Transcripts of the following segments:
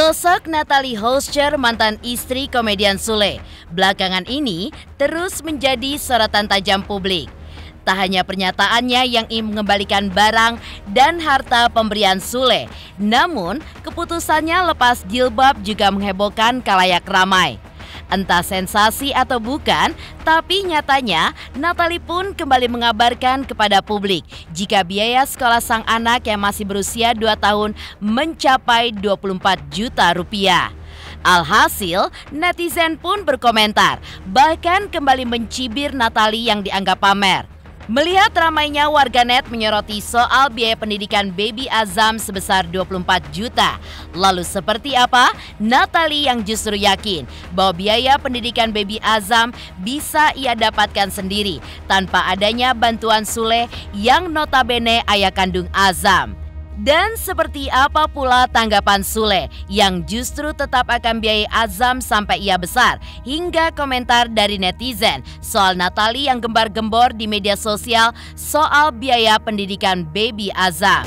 Sosok Natalie Houscher, mantan istri komedian Sule, belakangan ini terus menjadi sorotan tajam publik. Tak hanya pernyataannya yang ingin mengembalikan barang dan harta pemberian Sule, namun keputusannya lepas jilbab juga menghebohkan khalayak ramai. Entah sensasi atau bukan, tapi nyatanya Natalie pun kembali mengabarkan kepada publik jika biaya sekolah sang anak yang masih berusia 2 tahun mencapai 24 juta rupiah. Alhasil, netizen pun berkomentar, bahkan kembali mencibir Natalie yang dianggap pamer. Melihat ramainya warganet menyoroti soal biaya pendidikan baby Azam sebesar 24 juta. Lalu seperti apa Natalie yang justru yakin bahwa biaya pendidikan baby Azam bisa ia dapatkan sendiri tanpa adanya bantuan Sule yang notabene ayah kandung Azam. Dan seperti apa pula tanggapan Sule yang justru tetap akan biayai Azam sampai ia besar, hingga komentar dari netizen soal Natalie yang gembar-gembor di media sosial soal biaya pendidikan baby Azam.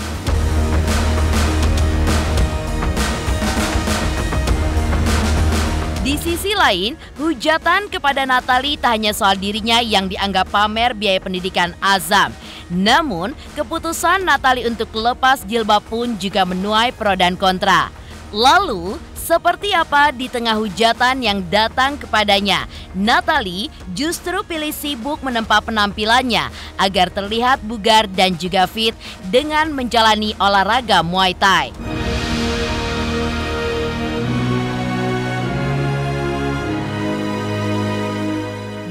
Di sisi lain, hujatan kepada Natalie tak hanya soal dirinya yang dianggap pamer biaya pendidikan Azam. Namun, keputusan Natalie untuk lepas jilbab pun juga menuai pro dan kontra. Lalu, seperti apa di tengah hujatan yang datang kepadanya, Natalie justru pilih sibuk menempa penampilannya agar terlihat bugar dan juga fit dengan menjalani olahraga Muay Thai.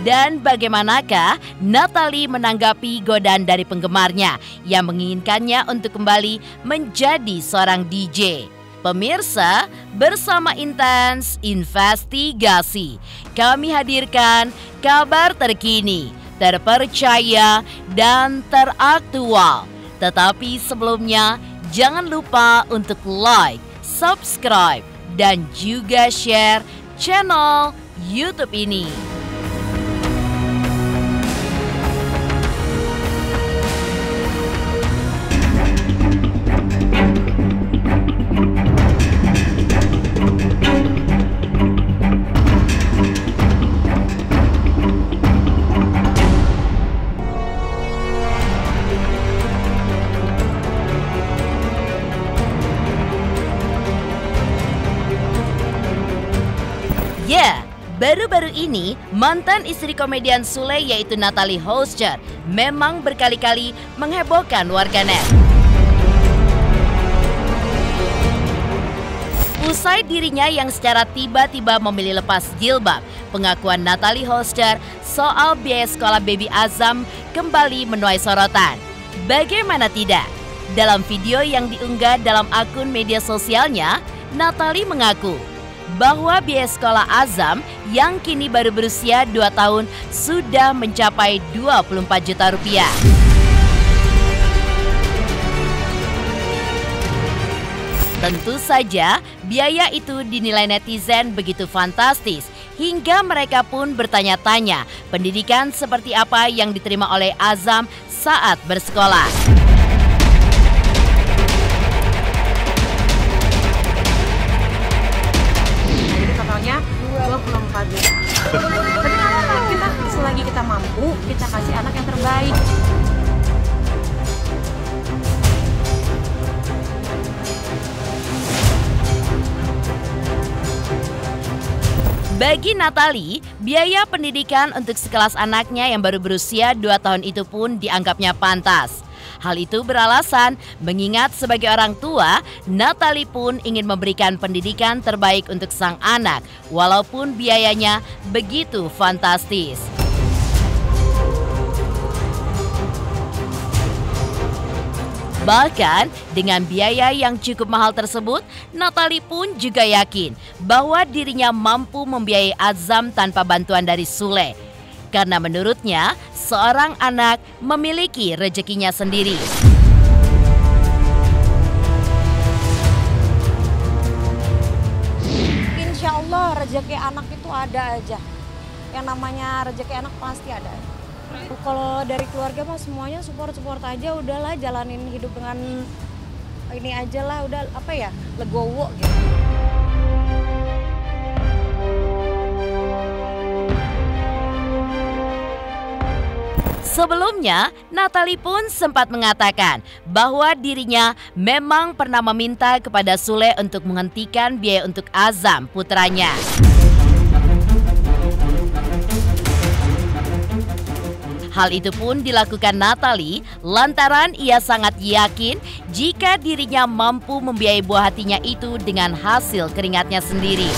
Dan bagaimanakah Natalie menanggapi godaan dari penggemarnya yang menginginkannya untuk kembali menjadi seorang DJ? Pemirsa, bersama Intens Investigasi, kami hadirkan kabar terkini, terpercaya, dan teraktual. Tetapi sebelumnya, jangan lupa untuk like, subscribe, dan juga share channel YouTube ini. Ya, baru-baru ini mantan istri komedian Sule yaitu Natalie Houscher memang berkali-kali menghebohkan warganet. Usai dirinya yang secara tiba-tiba memilih lepas jilbab, pengakuan Natalie Houscher soal biaya sekolah baby Azam kembali menuai sorotan. Bagaimana tidak? Dalam video yang diunggah dalam akun media sosialnya, Natalie mengaku bahwa biaya sekolah Azam yang kini baru berusia 2 tahun sudah mencapai 24 juta rupiah. Tentu saja biaya itu dinilai netizen begitu fantastis hingga mereka pun bertanya-tanya pendidikan seperti apa yang diterima oleh Azam saat bersekolah. Totalnya 24 juta. Tapi nggak apa-apa, kita selagi kita mampu, kita kasih anak yang terbaik. Bagi Natalie, biaya pendidikan untuk sekelas anaknya yang baru berusia 2 tahun itu pun dianggapnya pantas. Hal itu beralasan mengingat sebagai orang tua, Natalie pun ingin memberikan pendidikan terbaik untuk sang anak, walaupun biayanya begitu fantastis. Bahkan dengan biaya yang cukup mahal tersebut, Natalie pun juga yakin bahwa dirinya mampu membiayai Azam tanpa bantuan dari Sule. Karena menurutnya, seorang anak memiliki rezekinya sendiri. Insya Allah rezeki anak itu ada aja. Yang namanya rezeki anak pasti ada. Kalau dari keluarga mah semuanya support aja, udahlah jalanin hidup dengan ini aja lah, udah apa ya, legowo gitu. Sebelumnya, Natalie pun sempat mengatakan bahwa dirinya memang pernah meminta kepada Sule untuk menghentikan biaya untuk Azam, putranya. Hal itu pun dilakukan Natalie lantaran ia sangat yakin jika dirinya mampu membiayai buah hatinya itu dengan hasil keringatnya sendiri.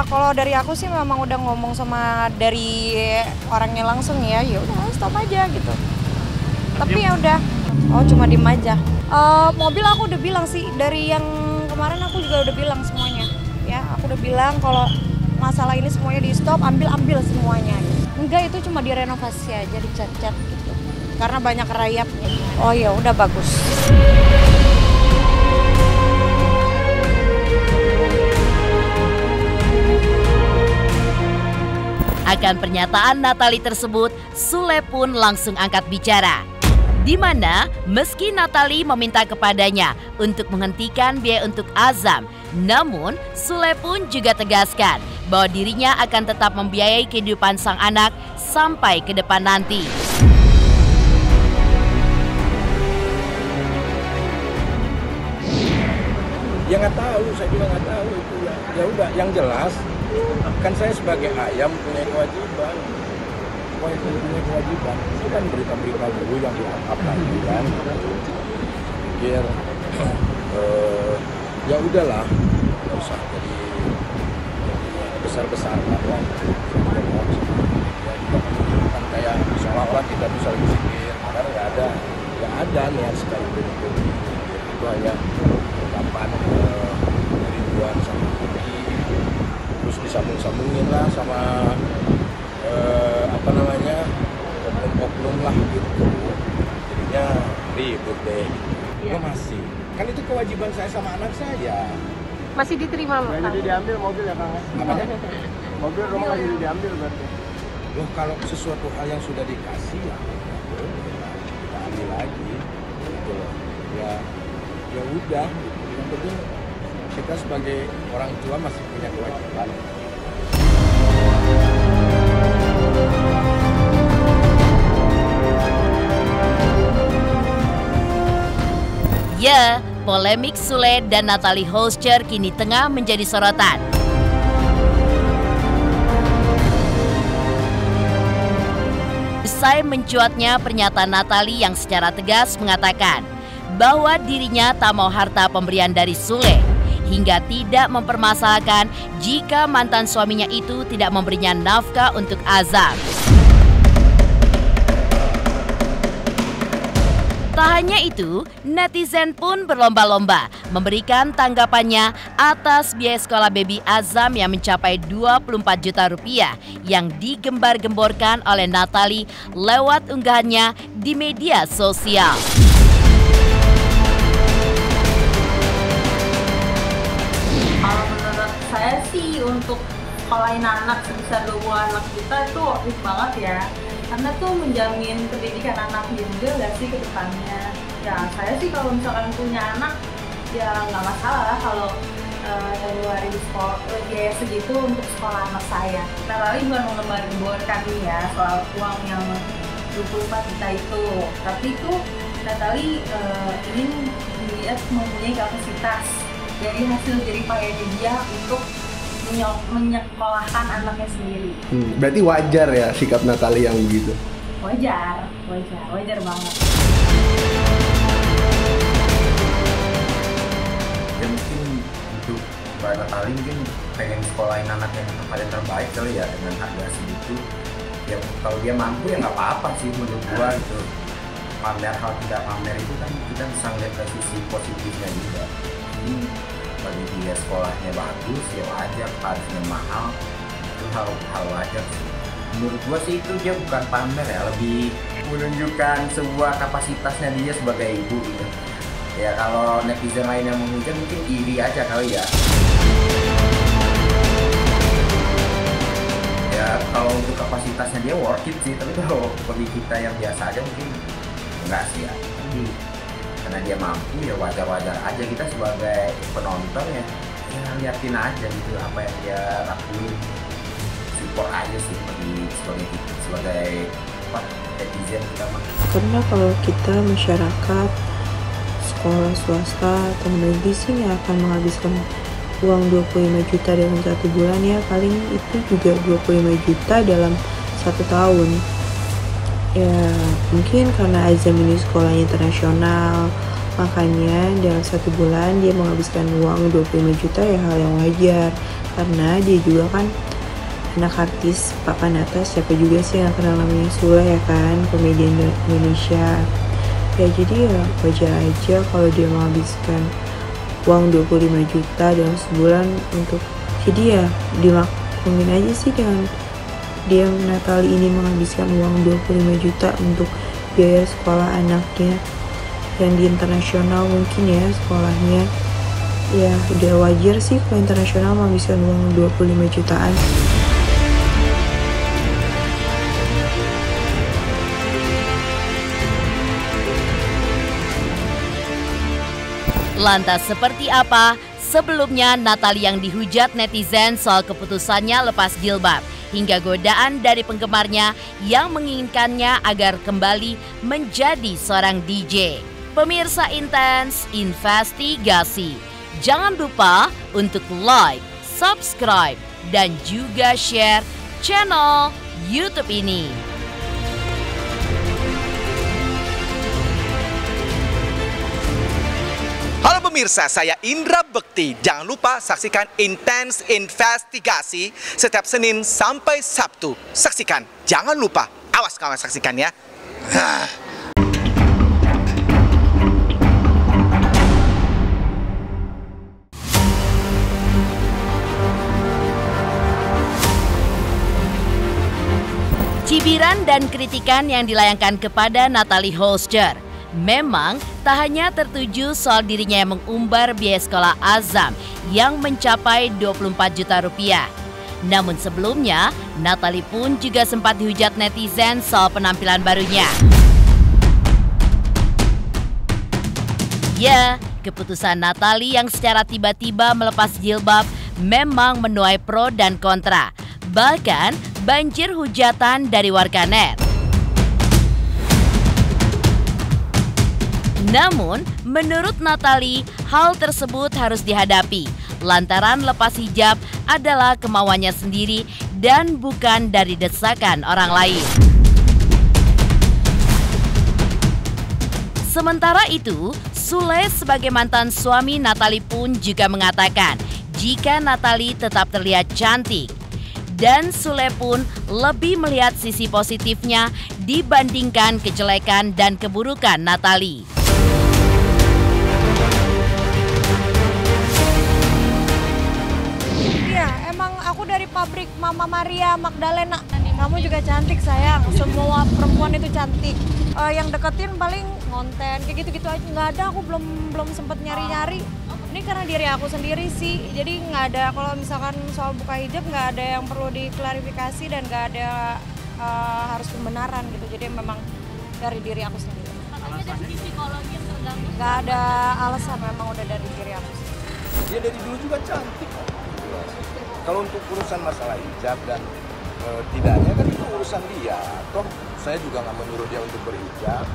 Kalau dari aku sih memang udah ngomong sama dari orangnya langsung ya udah stop aja gitu. Tapi ya udah, cuma diem aja. Mobil aku udah bilang sih dari yang kemarin aku juga udah bilang semuanya. Ya, aku udah bilang kalau masalah ini semuanya di stop, ambil semuanya. Enggak, itu cuma direnovasi aja, dicat-cat gitu. Karena banyak rayapnya. Oh ya udah bagus. Akan pernyataan Natalie tersebut, Sule pun langsung angkat bicara. Di mana meski Natalie meminta kepadanya untuk menghentikan biaya untuk Azam, namun Sule pun juga tegaskan bahwa dirinya akan tetap membiayai kehidupan sang anak sampai ke depan nanti. Ya nggak tahu, saya juga nggak tahu itu ya. Ya udah, yang jelas kan saya sebagai ayam punya kewajiban. Punya kewajiban. Itu kan berita-berita dulu yang diangkat lagi kan. Pikir ya udahlah, nggak usah jadi besar-besar lah ya. Kan kayak seolah-olah kita bisa berpikir, karena nggak ada niat sekali itu hanya kapan Ridwan sama Budi, terus disambung-sambungin lah sama oknum-oknum lah gitu, jadinya ribut deh. Ya masih, kan itu kewajiban saya sama anak saya. Masih diterima Kang? Jadi diambil mobil ya Kang? Mobil rumah lagi diambil berarti? Loh, kalau sesuatu hal yang sudah dikasih ya kita ambil lagi gitu loh. Ya udah gitu. Yang penting kita sebagai orang tua masih punya kewajiban. Ya, polemik Sule dan Natalie Houscher kini tengah menjadi sorotan. Usai mencuatnya pernyataan Natalie yang secara tegas mengatakan bahwa dirinya tak mau harta pemberian dari Sule, hingga tidak mempermasalahkan jika mantan suaminya itu tidak memberinya nafkah untuk Azam. Tak hanya itu, netizen pun berlomba-lomba memberikan tanggapannya atas biaya sekolah baby Azam yang mencapai 24 juta rupiah yang digembar-gemborkan oleh Natalie lewat unggahannya di media sosial. Kalau menurut saya sih untuk sekolahin anak sebesar 24 juta itu worth it banget ya. Karena tuh menjamin pendidikan anak juga nggak sih ke depannya. Ya saya sih kalau misalkan punya anak ya nggak masalah kalau ngeluarin biaya segitu untuk sekolah anak saya. Natalie bukan menggembar-gemborkan ya soal uang yang 24 juta itu. Tapi itu Natalie ingin dilihat mempunyai kapasitas dari hasil jeripaya dia untuk menyekolahkan anaknya sendiri. Berarti wajar ya sikap Natalie yang begitu? Wajar banget. Ya mungkin untuk Mbak Natalie mungkin pengen sekolahin anak yang paling terbaik kali ya dengan harga segitu. Ya kalau dia mampu ya nggak apa-apa sih menurut gua gitu. Pamer hal tidak pamer itu kan kita bisa ngeliat dari sisi positifnya juga. Bagi dia sekolahnya bagus ya wajar, harganya mahal itu hal wajar sih. Menurut gua sih itu dia bukan pamer ya, lebih menunjukkan sebuah kapasitasnya dia sebagai ibu gitu. Ya kalau netizen lain yang menghujat mungkin iri aja kali ya. Ya kalau untuk kapasitasnya dia worth it sih, tapi kalau bagi kita yang biasa aja mungkin enggak sih ya. Karena dia mampu ya wajar-wajar aja, kita sebagai penonton ya ya liatin aja gitu apa yang dia lakuin, support aja sih sebagai apa, netizen kita mah. Karena kalau kita masyarakat sekolah swasta atau negeri sih nggak akan menghabiskan uang 25 juta dalam 1 bulan ya, paling itu juga 25 juta dalam 1 tahun. Ya mungkin karena Azam ini sekolahnya internasional, makanya dalam 1 bulan dia menghabiskan uang 25 juta ya hal yang wajar. Karena dia juga kan anak artis papan atas, siapa juga sih yang kenal namanya Sule ya kan, komedian Indonesia. Ya jadi ya wajar aja kalau dia menghabiskan uang 25 juta dalam sebulan untuk, jadi ya dimaklumin aja sih dengan dia Natali ini menghabiskan uang 25 juta untuk biaya sekolah anaknya yang di internasional mungkin ya sekolahnya. Ya udah wajar sih kalau internasional menghabiskan uang 25 jutaan. Lantas seperti apa sebelumnya Natali yang dihujat netizen soal keputusannya lepas jilbab hingga godaan dari penggemarnya yang menginginkannya agar kembali menjadi seorang DJ? Pemirsa Intens Investigasi, jangan lupa untuk like, subscribe, dan juga share channel YouTube ini. Halo pemirsa, saya Indra Bekti. Jangan lupa saksikan Intens Investigasi setiap Senin sampai Sabtu. Saksikan, jangan lupa. Awas kawan saksikan ya. Cibiran dan kritikan yang dilayangkan kepada Natali Holscher memang tak hanya tertuju soal dirinya yang mengumbar biaya sekolah Azam yang mencapai 24 juta rupiah. Namun sebelumnya, Natali pun juga sempat dihujat netizen soal penampilan barunya. Ya, keputusan Natali yang secara tiba-tiba melepas jilbab memang menuai pro dan kontra. Bahkan banjir hujatan dari warganet. Namun, menurut Natali, hal tersebut harus dihadapi lantaran lepas hijab adalah kemauannya sendiri dan bukan dari desakan orang lain. Sementara itu, Sule sebagai mantan suami Natali pun juga mengatakan jika Natali tetap terlihat cantik. Dan Sule pun lebih melihat sisi positifnya dibandingkan kejelekan dan keburukan Natali. Iya, emang aku dari pabrik Mama Maria Magdalena. Kamu juga cantik sayang, semua perempuan itu cantik. Yang deketin paling konten, kayak gitu-gitu aja. Nggak ada, aku belum sempet nyari-nyari. Ini karena diri aku sendiri sih, jadi nggak ada, kalau misalkan soal buka hijab nggak ada yang perlu diklarifikasi dan nggak ada harus pembenaran gitu. Jadi memang dari diri aku sendiri. Katanya dari sisi psikologi yang terganggu. Nggak ada alasan, memang udah dari diri aku sendiri. Dia dari dulu juga cantik. Kalau untuk urusan masalah hijab dan tidaknya kan itu urusan dia. Toh saya juga nggak menyuruh dia untuk berhijab.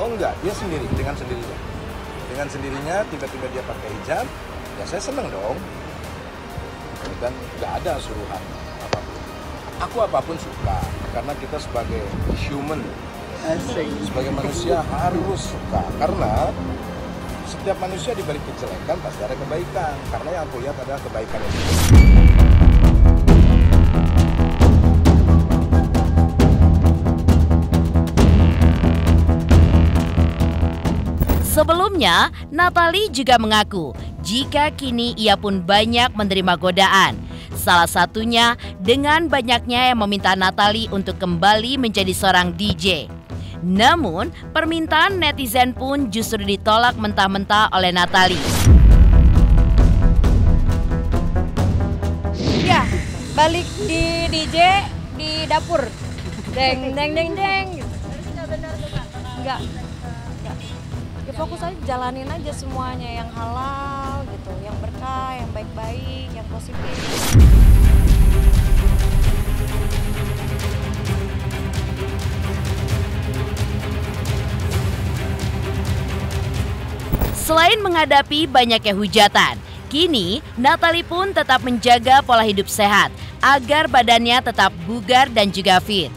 Oh enggak, dia sendiri dengan sendirinya. Dengan sendirinya tiba-tiba dia pakai hijab, ya saya seneng dong. Dan nggak ada suruhan apapun. Aku apapun suka, karena kita sebagai human, sebagai manusia harus suka. Karena setiap manusia dibalik kejelekan pasti ada kebaikan. Karena yang aku lihat adalah kebaikan itu. Sebelumnya, Natali juga mengaku jika kini ia pun banyak menerima godaan. Salah satunya dengan banyaknya yang meminta Natali untuk kembali menjadi seorang DJ. Namun, permintaan netizen pun justru ditolak mentah-mentah oleh Natali. Ya, balik di DJ di dapur. Deng deng deng deng gitu. Enggak. fokus aja, jalanin aja semuanya yang halal gitu, yang berkah, yang baik-baik, yang positif. Selain menghadapi banyaknya hujatan, kini Natalie pun tetap menjaga pola hidup sehat agar badannya tetap bugar dan juga fit.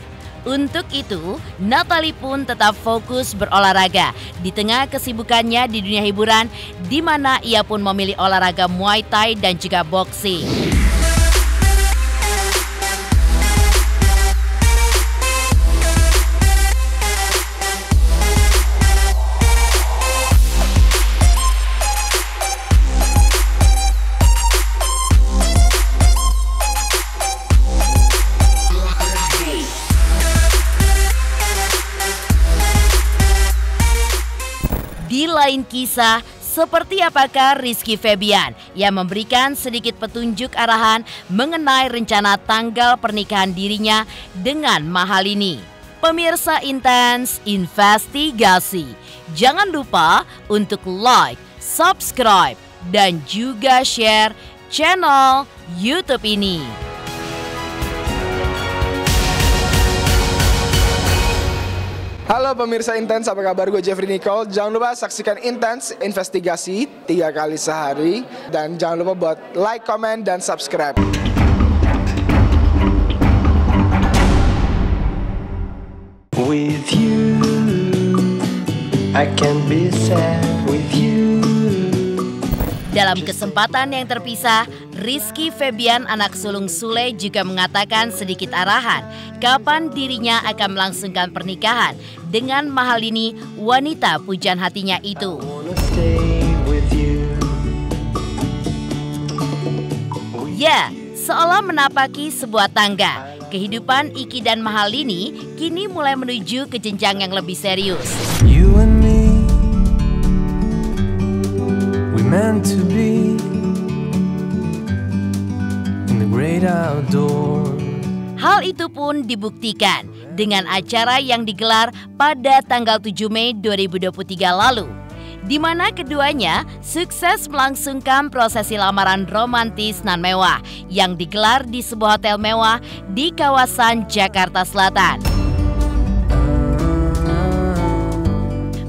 Untuk itu, Natalie pun tetap fokus berolahraga di tengah kesibukannya di dunia hiburan, di mana ia pun memilih olahraga Muay Thai dan juga boxing. Di lain kisah, seperti apakah Rizky Febian yang memberikan sedikit petunjuk arahan mengenai rencana tanggal pernikahan dirinya dengan Mahalini? Pemirsa Intens Investigasi, jangan lupa untuk like, subscribe, dan juga share channel YouTube ini. Halo pemirsa Intens, apa kabar? Gue Jeffrey Nicole. Jangan lupa saksikan Intens Investigasi 3 kali sehari. Dan jangan lupa buat like, comment, dan subscribe. With you, I can be sad with you. Dalam kesempatan yang terpisah, Rizky Febian anak sulung Sule juga mengatakan sedikit arahan kapan dirinya akan melangsungkan pernikahan dengan Mahalini, wanita pujaan hatinya itu. Ya, seolah menapaki sebuah tangga, kehidupan Iki dan Mahalini kini mulai menuju ke jenjang yang lebih serius. You and me, we meant to be in the great outdoors. Hal itu pun dibuktikan dengan acara yang digelar pada tanggal 7 Mei 2023 lalu, di mana keduanya sukses melangsungkan prosesi lamaran romantis nan mewah yang digelar di sebuah hotel mewah di kawasan Jakarta Selatan.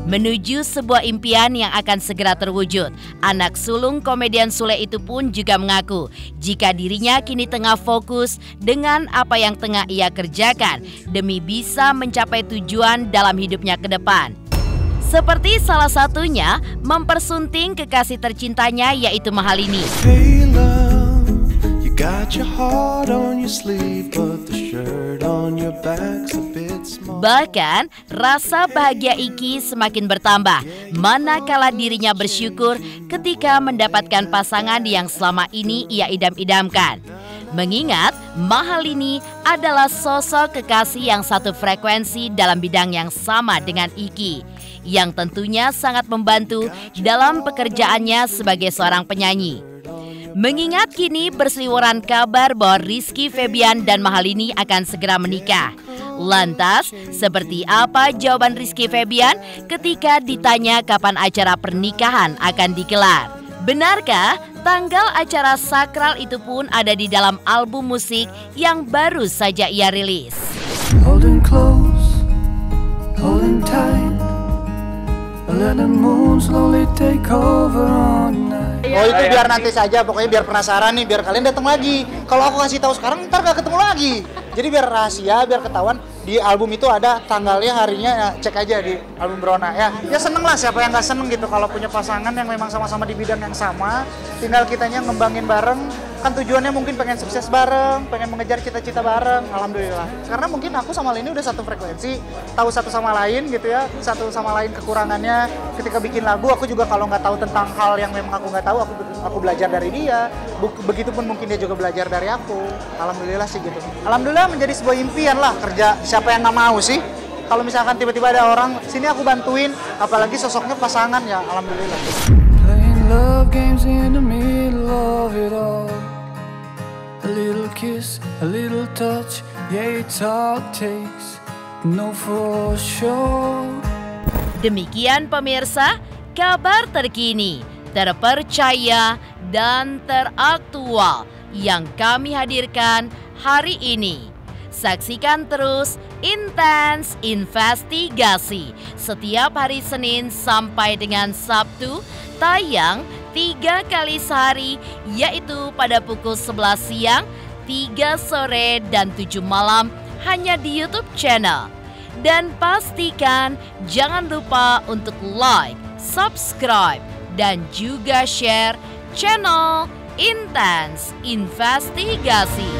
Menuju sebuah impian yang akan segera terwujud, anak sulung komedian Sule itu pun juga mengaku jika dirinya kini tengah fokus dengan apa yang tengah ia kerjakan demi bisa mencapai tujuan dalam hidupnya ke depan. Seperti salah satunya mempersunting kekasih tercintanya yaitu Mahalini. Hey love, you got your heart on your sleeve, but the shirt on your back's a bit small. Bahkan rasa bahagia Iki semakin bertambah manakala dirinya bersyukur ketika mendapatkan pasangan yang selama ini ia idam-idamkan. Mengingat Mahalini adalah sosok kekasih yang satu frekuensi dalam bidang yang sama dengan Iki, yang tentunya sangat membantu dalam pekerjaannya sebagai seorang penyanyi. Mengingat kini berseliweran kabar bahwa Rizky Febian dan Mahalini akan segera menikah. Lantas, seperti apa jawaban Rizky Febian ketika ditanya kapan acara pernikahan akan digelar? Benarkah tanggal acara sakral itu pun ada di dalam album musik yang baru saja ia rilis? Holding close, holding tight, let the moon slowly take over on night. Oh itu biar nanti saja, pokoknya biar penasaran nih, biar kalian datang lagi. Kalau aku kasih tahu sekarang, ntar gak ketemu lagi. Jadi biar rahasia, biar ketahuan. Di album itu ada tanggalnya, harinya, ya, cek aja di album Brona ya. Ya seneng lah, siapa yang gak seneng gitu kalau punya pasangan yang memang sama-sama di bidang yang sama. Tinggal kitanya ngembangin bareng. Kan tujuannya mungkin pengen sukses bareng, pengen mengejar cita-cita bareng, alhamdulillah. Karena mungkin aku sama Lini udah satu frekuensi, tahu satu sama lain gitu ya, satu sama lain kekurangannya. Ketika bikin lagu, aku juga kalau nggak tahu tentang hal yang memang aku nggak tahu, aku belajar dari dia. Begitupun mungkin dia juga belajar dari aku. Alhamdulillah sih gitu. Alhamdulillah menjadi sebuah impian lah kerja. Siapa yang nggak mau sih? Kalau misalkan tiba-tiba ada orang, sini aku bantuin, apalagi sosoknya pasangan ya, alhamdulillah. Playing love games in the middle of it all. A little kiss, a little touch, yeah it's all it takes, no for sure. Demikian pemirsa, kabar terkini, terpercaya, dan teraktual yang kami hadirkan hari ini. Saksikan terus Intens Investigasi setiap hari Senin sampai dengan Sabtu, tayang 3 kali sehari, yaitu pada pukul 11 siang, 3 sore, dan 7 malam hanya di YouTube channel. Dan pastikan jangan lupa untuk like, subscribe, dan juga share channel Intens Investigasi.